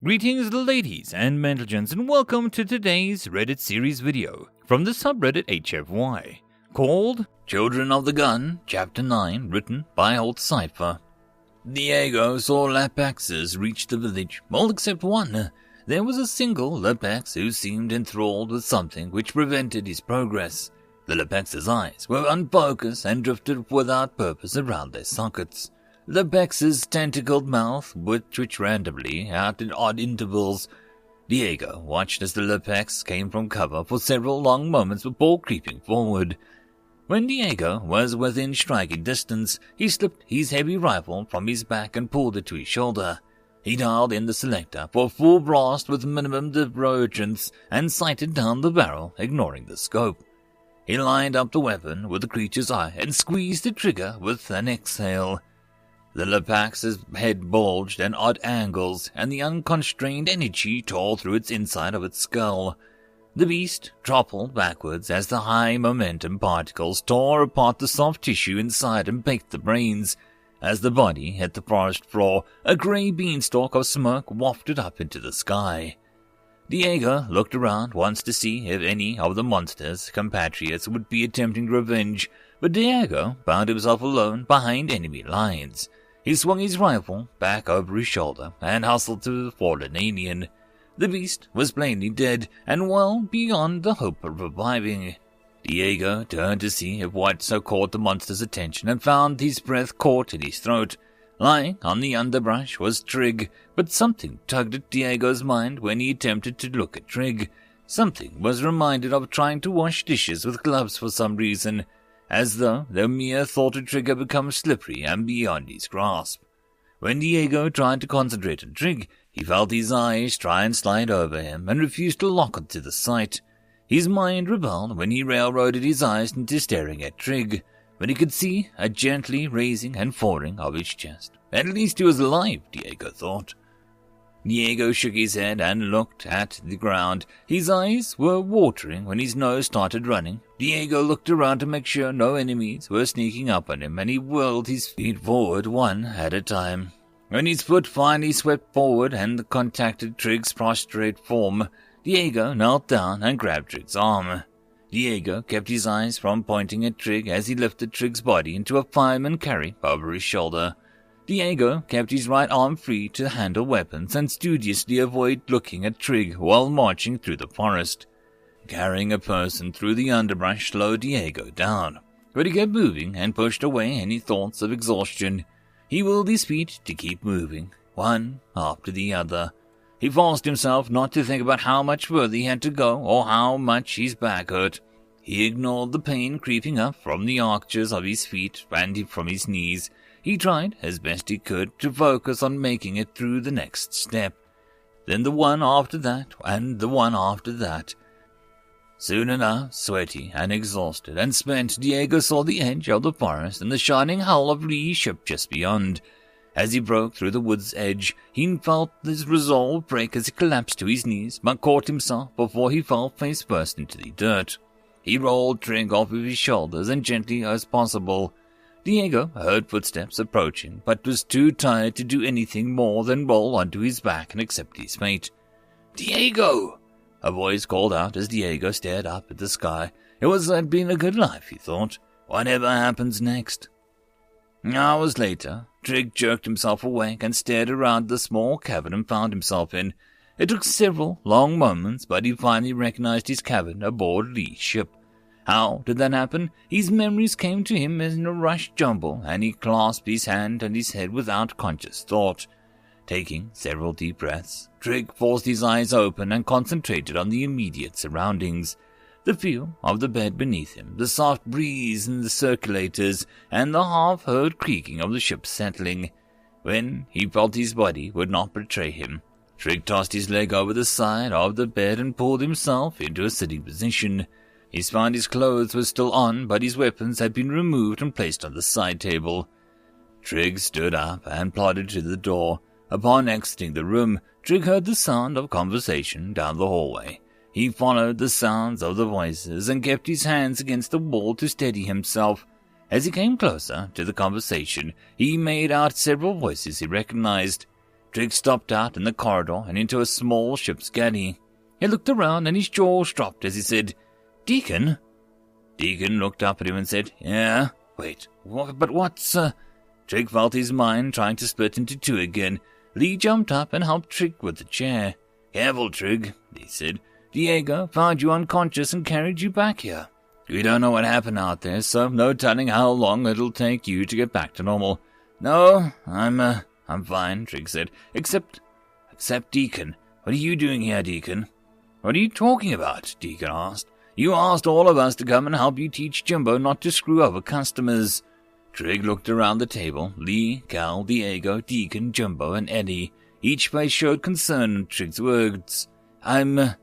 Greetings ladies and gentlemen, and welcome to today's Reddit series video from the subreddit HFY called Children of the Gun, Chapter 9, written by Old Cypher. Diego saw Lapaxes reach the village, all except one. There was a single Lapax who seemed enthralled with something which prevented his progress. The Lapax's eyes were unfocused and drifted without purpose around their sockets. Lapax's tentacled mouth would twitch randomly out at odd intervals. Diego watched as the Lapax came from cover for several long moments before creeping forward. When Diego was within striking distance, he slipped his heavy rifle from his back and pulled it to his shoulder. He dialed in the selector for full blast with minimum divergence and sighted down the barrel, ignoring the scope. He lined up the weapon with the creature's eye and squeezed the trigger with an exhale. The Lapax's head bulged at odd angles, and the unconstrained energy tore through its inside of its skull. The beast toppled backwards as the high-momentum particles tore apart the soft tissue inside and baked the brains. As the body hit the forest floor, a grey beanstalk of smoke wafted up into the sky. Diego looked around once to see if any of the monster's compatriots would be attempting revenge, but Diego found himself alone behind enemy lines. He swung his rifle back over his shoulder and hustled to the fallen alien. The beast was plainly dead and well beyond the hope of reviving. Diego turned to see if what so caught the monster's attention and found his breath caught in his throat. Lying on the underbrush was Trigg, but something tugged at Diego's mind when he attempted to look at Trigg. Something was reminded of trying to wash dishes with gloves for some reason, as though the mere thought of Trigg had become slippery and beyond his grasp. When Diego tried to concentrate on Trigg, he felt his eyes try and slide over him and refused to lock onto the sight. His mind rebelled when he railroaded his eyes into staring at Trigg, when he could see a gently raising and falling of his chest. At least he was alive, Diego thought. Diego shook his head and looked at the ground. His eyes were watering when his nose started running. Diego looked around to make sure no enemies were sneaking up on him, and he whirled his feet forward one at a time. When his foot finally swept forward and contacted Trigg's prostrate form, Diego knelt down and grabbed Trigg's arm. Diego kept his eyes from pointing at Trigg as he lifted Trigg's body into a fireman carry over his shoulder. Diego kept his right arm free to handle weapons and studiously avoid looking at Trigg while marching through the forest. Carrying a person through the underbrush slowed Diego down, but he kept moving and pushed away any thoughts of exhaustion. He willed his feet to keep moving, one after the other. He forced himself not to think about how much further he had to go or how much his back hurt. He ignored the pain creeping up from the arches of his feet and from his knees. He tried as best he could to focus on making it through the next step. Then the one after that, and the one after that. Soon enough, sweaty and exhausted and spent, Diego saw the edge of the forest and the shining hull of Lee's ship just beyond. As he broke through the wood's edge, he felt his resolve break as he collapsed to his knees, but caught himself before he fell face first into the dirt. He rolled Trigg off of his shoulders and gently as possible. Diego heard footsteps approaching, but was too tired to do anything more than roll onto his back and accept his fate. "Diego!" a voice called out as Diego stared up at the sky. It had been a good life, he thought. Whatever happens next? Hours later, Trigg jerked himself awake and stared around the small cabin and found himself in. It took several long moments, but he finally recognized his cabin aboard Lee's ship. How did that happen? His memories came to him in a rushed jumble, and he clasped his hand and his head without conscious thought. Taking several deep breaths, Trigg forced his eyes open and concentrated on the immediate surroundings. The feel of the bed beneath him, the soft breeze in the circulators, and the half-heard creaking of the ship settling. When he felt his body would not betray him, Trigg tossed his leg over the side of the bed and pulled himself into a sitting position. He found his clothes were still on, but his weapons had been removed and placed on the side table. Trigg stood up and plodded to the door. Upon exiting the room, Trigg heard the sound of conversation down the hallway. He followed the sounds of the voices and kept his hands against the wall to steady himself. As he came closer to the conversation, he made out several voices he recognized. Trigg stopped out in the corridor and into a small ship's galley. He looked around and his jaws dropped as he said, "Deacon?" Deacon looked up at him and said, "Yeah? Wait, but what's, Trigg felt his mind trying to split into two again. Lee jumped up and helped Trigg with the chair. "Careful, Trigg," Lee said. "Diego found you unconscious and carried you back here. We don't know what happened out there, so no telling how long it'll take you to get back to normal." "No, I'm fine," Trigg said. Except Deacon. What are you doing here, Deacon?" "What are you talking about?" Deacon asked. "You asked all of us to come and help you teach Jimbo not to screw over customers." Trigg looked around the table. Lee, Cal, Diego, Deacon, Jimbo, and Eddie. Each face showed concern at Trigg's words. I'm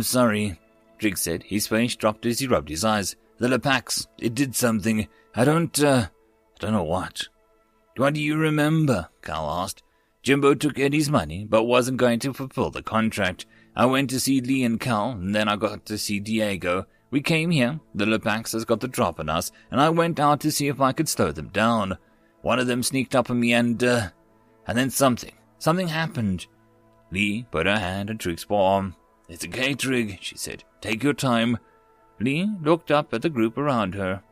sorry," Trigg said. His face dropped as he rubbed his eyes. "The Lepax, it did something. I don't know what." "What do you remember?" Cal asked. "Jimbo took Eddie's money, but wasn't going to fulfill the contract. I went to see Lee and Cal, and then I got to see Diego. We came here, the Lepaxers got the drop on us, and I went out to see if I could slow them down. One of them sneaked up on me and then something happened." Lee put her hand on Trigg's arm. "It's okay, Trigg," she said. "Take your time." Lee looked up at the group around her.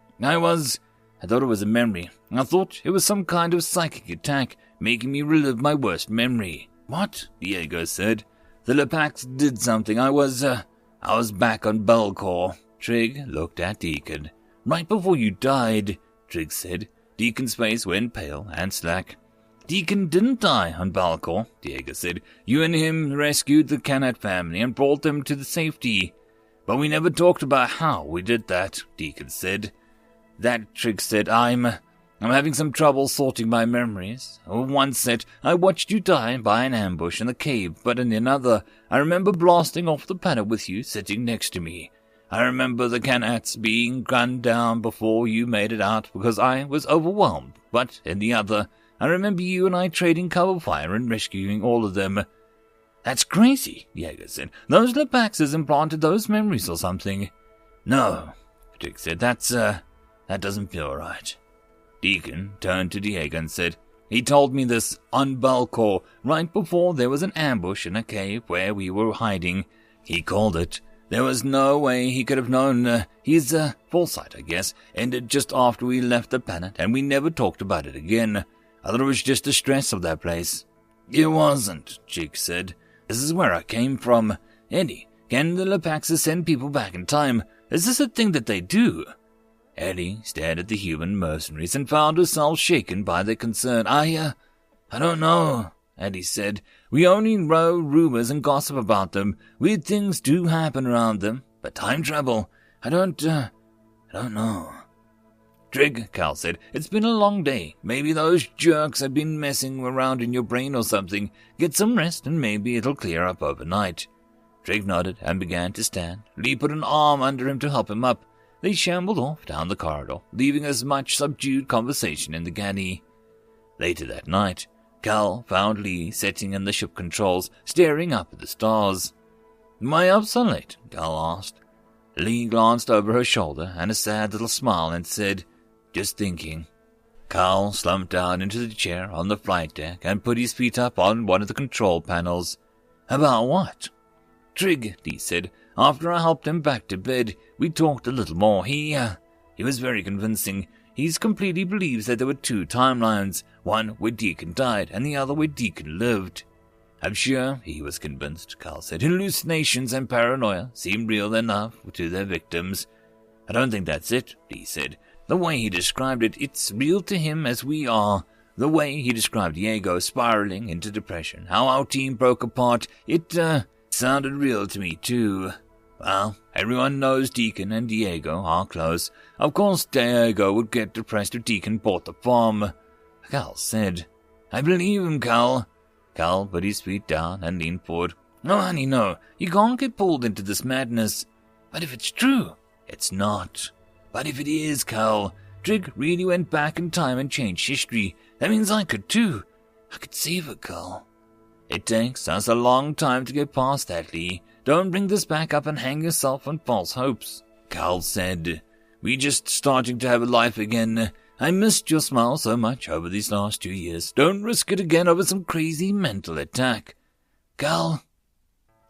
I thought it was a memory. I thought it was some kind of psychic attack, making me relive my worst memory." "What?" Diego said. "The Lepax did something. I was back on Belcor." Trigg looked at Deacon. "Right before you died," Trigg said. Deacon's face went pale and slack. "Deacon didn't die on Belcor," Diego said. "You and him rescued the Canat family and brought them to the safety. But we never talked about how we did that," Deacon said. "That," Trigg said, I'm having some trouble sorting my memories. One set, I watched you die by an ambush in the cave, but in another, I remember blasting off the planet with you sitting next to me. I remember the Canats being gunned down before you made it out because I was overwhelmed, but in the other, I remember you and I trading cover fire and rescuing all of them." "That's crazy," Diego said. "Those Lepaxers implanted those memories or something." "No," Trigg said. That doesn't feel right." Deacon turned to Diego and said, "He told me this on Belcor, right before there was an ambush in a cave where we were hiding. He called it. There was no way he could have known. His foresight, I guess, ended just after we left the planet, and we never talked about it again. I thought it was just the stress of that place." "It wasn't," Chick said. "This is where I came from. Eddie, can the Lepaxers send people back in time? Is this a thing that they do?" Eddie stared at the human mercenaries and found herself shaken by their concern. I don't know," Eddie said. "We only know rumors and gossip about them. Weird things do happen around them, but time travel, I don't know." "Trigg," Cal said, "it's been a long day. Maybe those jerks have been messing around in your brain or something. Get some rest and maybe it'll clear up overnight." Trigg nodded and began to stand. Lee put an arm under him to help him up. They shambled off down the corridor, leaving as much subdued conversation in the galley. Later that night, Cal found Lee sitting in the ship controls, staring up at the stars. "Am I up so late?" Cal asked. Lee glanced over her shoulder and a sad little smile and said, "Just thinking." Cal slumped down into the chair on the flight deck and put his feet up on one of the control panels. "About what?" "Trigg," Lee said. "After I helped him back to bed, we talked a little more. He was very convincing. He completely believes that there were two timelines, one where Deacon died and the other where Deacon lived." "I'm sure he was convinced," Cal said. "Hallucinations and paranoia seem real enough to their victims." "I don't think that's it," Lee said. "The way he described it, it's real to him as we are. The way he described Diego spiraling into depression, how our team broke apart, it sounded real to me too. Well, everyone knows Deacon and Diego are close. Of course Diego would get depressed if Deacon bought the farm." Cal said, "I believe him, Cal." Cal put his feet down and leaned forward. "No, honey, no. You can't get pulled into this madness." "But if it's true." "It's not." "But if it is, Cal, Trigg really went back in time and changed history. That means I could too. I could save her, Cal." "It takes us a long time to get past that, Lee. Don't bring this back up and hang yourself on false hopes." Cal said, "We're just starting to have a life again. I missed your smile so much over these last 2 years. Don't risk it again over some crazy mental attack. Cal,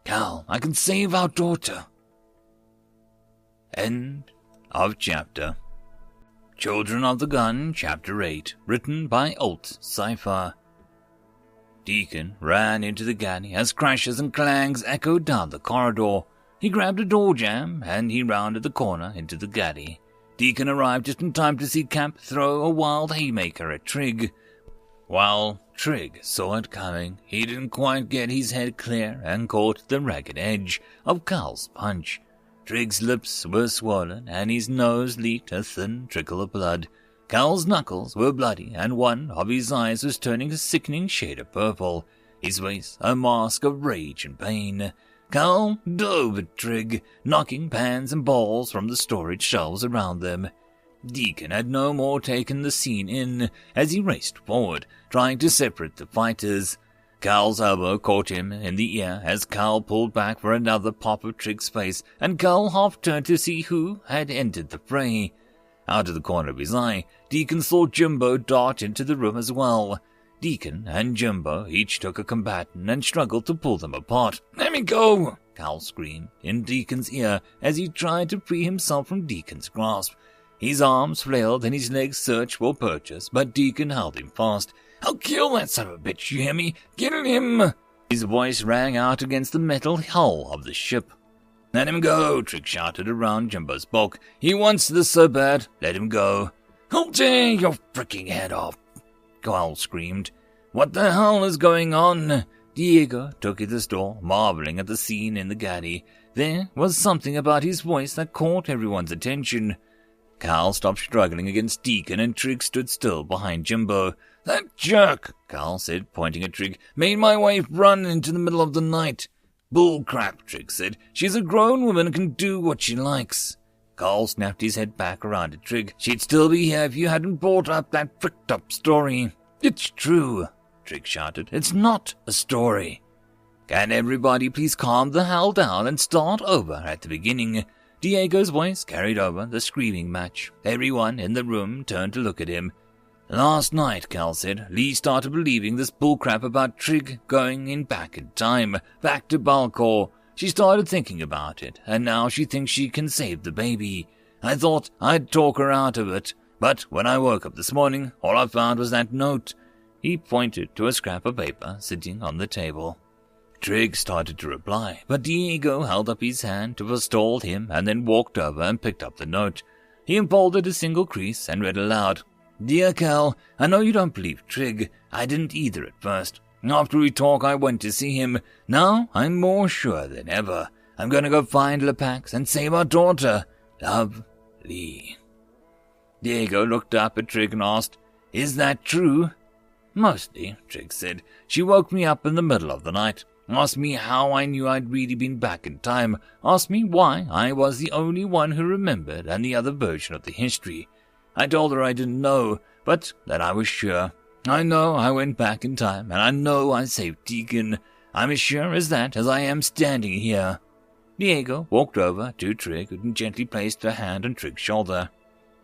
I can save our daughter. End of chapter. Children of the Gun, Chapter 8, written by Cypher. Deacon ran into the galley as crashes and clangs echoed down the corridor. He grabbed a door jamb and he rounded the corner into the galley. Deacon arrived just in time to see Cap throw a wild haymaker at Trigg. While Trigg saw it coming, he didn't quite get his head clear and caught the ragged edge of Cal's punch. Trigg's lips were swollen and his nose leaked a thin trickle of blood. Cal's knuckles were bloody and one of his eyes was turning a sickening shade of purple, his face a mask of rage and pain. Cal dove at Trigg, knocking pans and bowls from the storage shelves around them. Deacon had no more taken the scene in as he raced forward, trying to separate the fighters. Cal's elbow caught him in the ear as Cal pulled back for another pop of Trigg's face, and Cal half turned to see who had entered the fray. Out of the corner of his eye, Deacon saw Jimbo dart into the room as well. Deacon and Jimbo each took a combatant and struggled to pull them apart. "Let me go!" Cal screamed in Deacon's ear as he tried to free himself from Deacon's grasp. His arms flailed and his legs searched for purchase, but Deacon held him fast. "I'll kill that son of a bitch, you hear me? Get him!" His voice rang out against the metal hull of the ship. "Let him go," Trigg shouted around Jimbo's bulk. "He wants this so bad. Let him go." "I'll tear your freaking head off," Cal screamed. "What the hell is going on?" Diego took at the door, marveling at the scene in the galley. There was something about his voice that caught everyone's attention. Cal stopped struggling against Deacon and Trigg stood still behind Jimbo. "That jerk," Cal said, pointing at Trigg, "made my wife run into the middle of the night." "Bull crap," Trigg said. "She's a grown woman and can do what she likes." Cal snapped his head back around at Trigg. "She'd still be here if you hadn't brought up that pricked-up story." "It's true," Trigg shouted. "It's not a story." "Can everybody please calm the hell down and start over at the beginning?" Diego's voice carried over the screaming match. Everyone in the room turned to look at him. "Last night," Cal said, "Lee started believing this bullcrap about Trigg going back in time, back to Balcor. She started thinking about it, and now she thinks she can save the baby. I thought I'd talk her out of it, but when I woke up this morning, all I found was that note." He pointed to a scrap of paper sitting on the table. Trigg started to reply, but Diego held up his hand to forestall him and then walked over and picked up the note. He unfolded a single crease and read aloud. "Dear Cal, I know you don't believe Trigg. I didn't either at first. After we talked, I went to see him. Now I'm more sure than ever. I'm going to go find Lepax and save our daughter. Love, Lee." Diego looked up at Trigg and asked, "Is that true?" "Mostly," Trigg said. "She woke me up in the middle of the night. Asked me how I knew I'd really been back in time. Asked me why I was the only one who remembered and the other version of the history. I told her I didn't know, but that I was sure. I know I went back in time, and I know I saved Deacon. I'm as sure as that as I am standing here." Diego walked over to Trigg and gently placed her hand on Trigg's shoulder.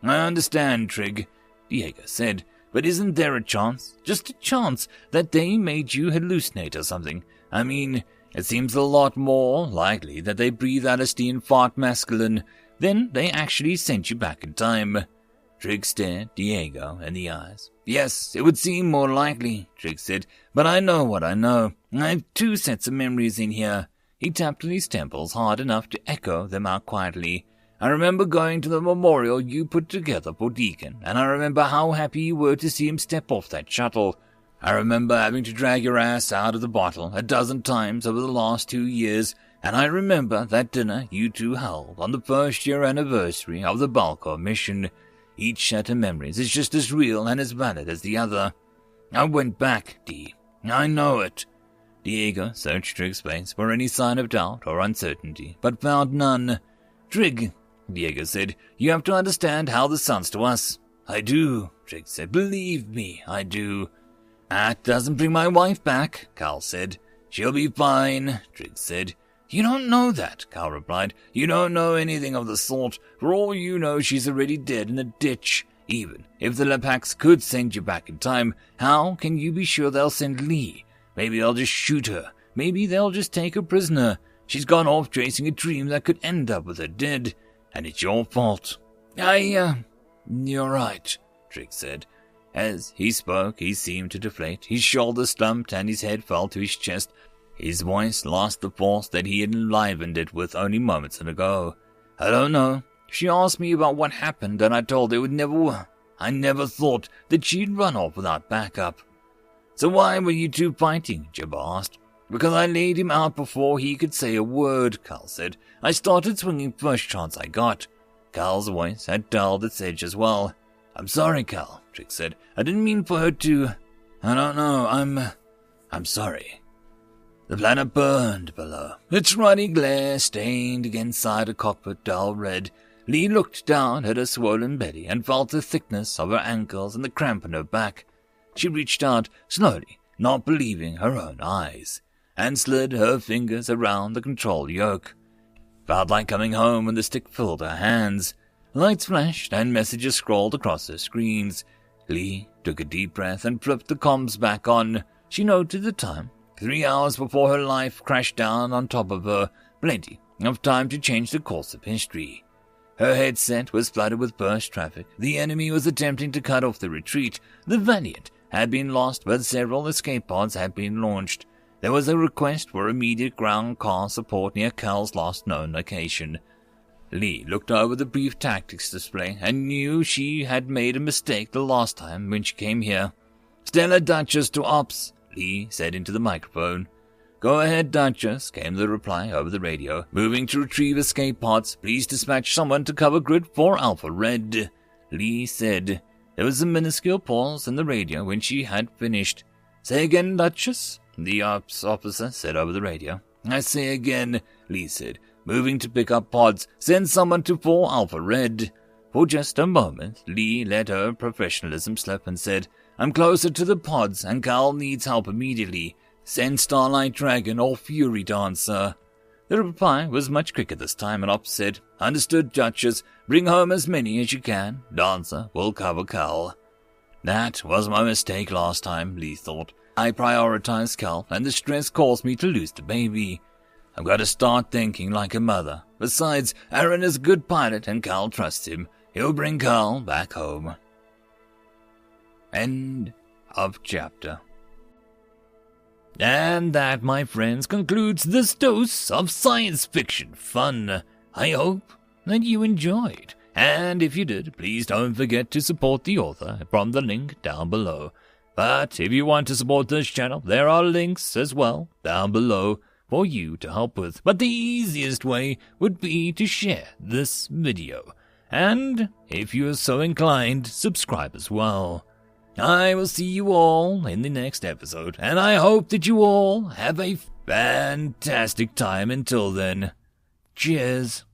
"I understand, Trigg," Diego said, "but isn't there a chance, just a chance, that they made you hallucinate or something? I mean, it seems a lot more likely that they breathe Alistair and fart masculine than they actually sent you back in time." Trigg stared Diego in the eyes. "Yes, it would seem more likely," Trigg said, "but I know what I know. I have 2 sets of memories in here." He tapped on his temples hard enough to echo them out quietly. "I remember going to the memorial you put together for Deacon, and I remember how happy you were to see him step off that shuttle. I remember having to drag your ass out of the bottle a dozen times over the last 2 years, and I remember that dinner you two held on the 1st-year anniversary of the Balcor mission. Each set of memories is just as real and as valid as the other. I went back, Dee. I know it." Diego searched Trigg's face for any sign of doubt or uncertainty, but found none. "Trigg," Diego said, "you have to understand how this sounds to us." "I do," Trigg said. "Believe me, I do." "That doesn't bring my wife back," Cal said. "She'll be fine," Trigg said. "You don't know that," Cal replied. "You don't know anything of the sort. For all you know, she's already dead in a ditch. Even if the Lepacs could send you back in time, how can you be sure they'll send Lee? Maybe they'll just shoot her. Maybe they'll just take her prisoner. She's gone off chasing a dream that could end up with her dead, and it's your fault. You're right, Drake said. As he spoke, he seemed to deflate. His shoulders slumped and his head fell to his chest. His voice lost the force that he had enlivened it with only moments ago. I don't know. She asked me about what happened, and I told her it would never. I never thought that she'd run off without backup. So why were you two fighting? Jibba asked. Because I laid him out before he could say a word, Cal said. I started swinging first chance I got. Cal's voice had dulled its edge as well. I'm sorry, Cal, Drake said. I didn't mean for her to. I don't know, I'm sorry. The planet burned below. Its ruddy glare stained against the cockpit dull red. Lee looked down at her swollen belly and felt the thickness of her ankles and the cramp in her back. She reached out slowly, not believing her own eyes, and slid her fingers around the control yoke. Felt like coming home when the stick filled her hands. Lights flashed and messages scrolled across her screens. Lee took a deep breath and flipped the comms back on. She noted the time. 3 hours before her life crashed down on top of her. Plenty of time to change the course of history. Her headset was flooded with burst traffic. The enemy was attempting to cut off the retreat. The Valiant had been lost, but several escape pods had been launched. There was a request for immediate ground car support near Cal's last known location. Lee looked over the brief tactics display and knew she had made a mistake the last time when she came here. Stellar Duchess to Ops, Lee said into the microphone. Go ahead, Duchess, came the reply over the radio. Moving to retrieve escape pods. Please dispatch someone to cover grid 4 Alpha Red, Lee said. There was a minuscule pause in the radio when she had finished. Say again, Duchess, the ops officer said over the radio. I say again, Lee said, moving to pick up pods. Send someone to 4 Alpha Red. For just a moment, Lee let her professionalism slip and said, I'm closer to the pods and Cal needs help immediately. Send Starlight Dragon or Fury Dancer. The reply was much quicker this time, and Ops said, Understood, Duchess. Bring home as many as you can. Dancer will cover Cal. That was my mistake last time, Lee thought. I prioritized Cal, and the stress caused me to lose the baby. I've got to start thinking like a mother. Besides, Aaron is a good pilot, and Cal trusts him. He'll bring Cal back home. End of chapter. And that, my friends, concludes this dose of science fiction fun. I hope that you enjoyed. And if you did, please don't forget to support the author from the link down below. But if you want to support this channel, there are links as well down below for you to help with. But the easiest way would be to share this video. And if you are so inclined, subscribe as well. I will see you all in the next episode, and I hope that you all have a fantastic time until then. Cheers.